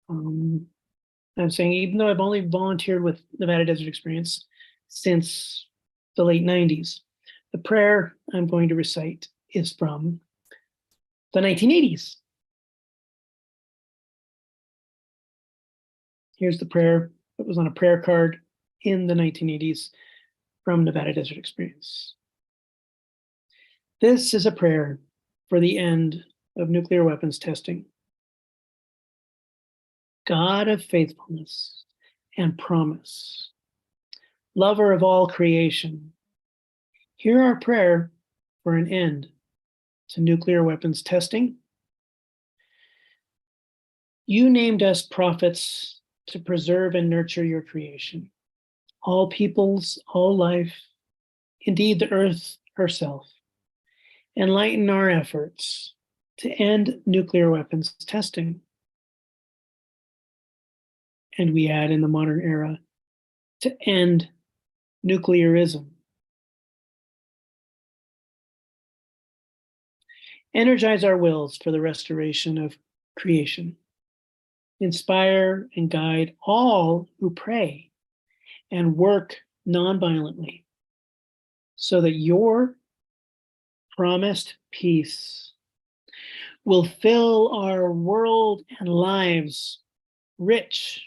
I'm saying, even though I've only volunteered with Nevada Desert Experience since the late 90s, the prayer I'm going to recite is from the 1980s. Here's the prayer that was on a prayer card in the 1980s from Nevada Desert Experience. This is a prayer for the end of nuclear weapons testing. God of faithfulness and promise, lover of all creation, hear our prayer for an end to nuclear weapons testing. You named us prophets to preserve and nurture your creation, all peoples, all life, indeed the earth herself. Enlighten our efforts to end nuclear weapons testing. And we add in the modern era, to end nuclearism. Energize our wills for the restoration of creation. Inspire and guide all who pray and work nonviolently so that your promised peace will fill our world and lives rich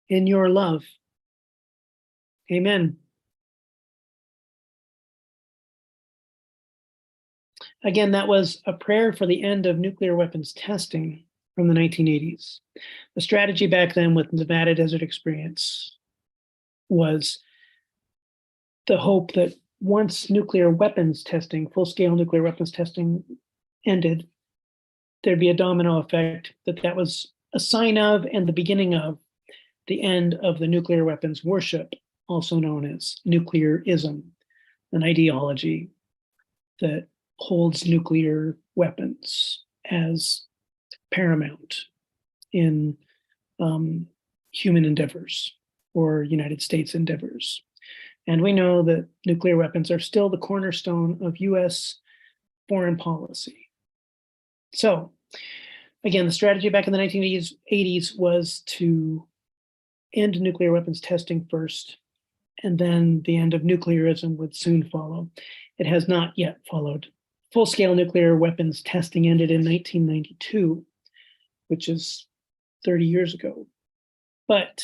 in your love. Amen. Again, that was a prayer for the end of nuclear weapons testing from the 1980s. The strategy back then with Nevada Desert Experience was the hope that once nuclear weapons testing, full-scale nuclear weapons testing ended, there'd be a domino effect that was a sign of and the beginning of the end of the nuclear weapons worship, also known as nuclearism, an ideology that holds nuclear weapons as paramount in human endeavors or United States endeavors. And we know that nuclear weapons are still the cornerstone of US foreign policy. So again, the strategy back in the 1980s was to end nuclear weapons testing first, and then the end of nuclearism would soon follow. It has not yet followed. Full-scale nuclear weapons testing ended in 1992, which is 30 years ago. But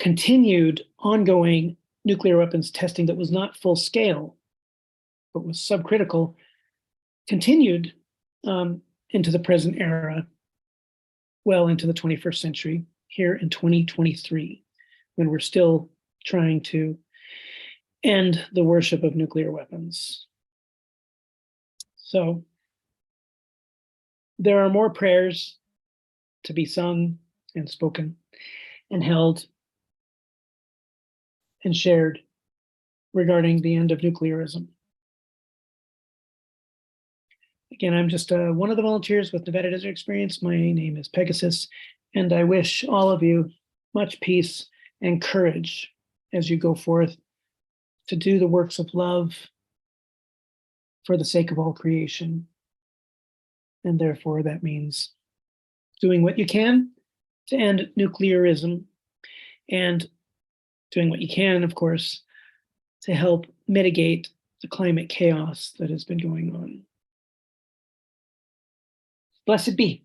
continued ongoing nuclear weapons testing that was not full scale, but was subcritical, continued into the present era, well into the 21st century, here in 2023, when we're still trying to end the worship of nuclear weapons. So there are more prayers to be sung and spoken and held and shared regarding the end of nuclearism. Again, I'm just one of the volunteers with Nevada Desert Experience. My name is Pegasus, and I wish all of you much peace and courage as you go forth to do the works of love for the sake of all creation. And therefore, that means doing what you can to end nuclearism and doing what you can, of course, to help mitigate the climate chaos that has been going on. Blessed be.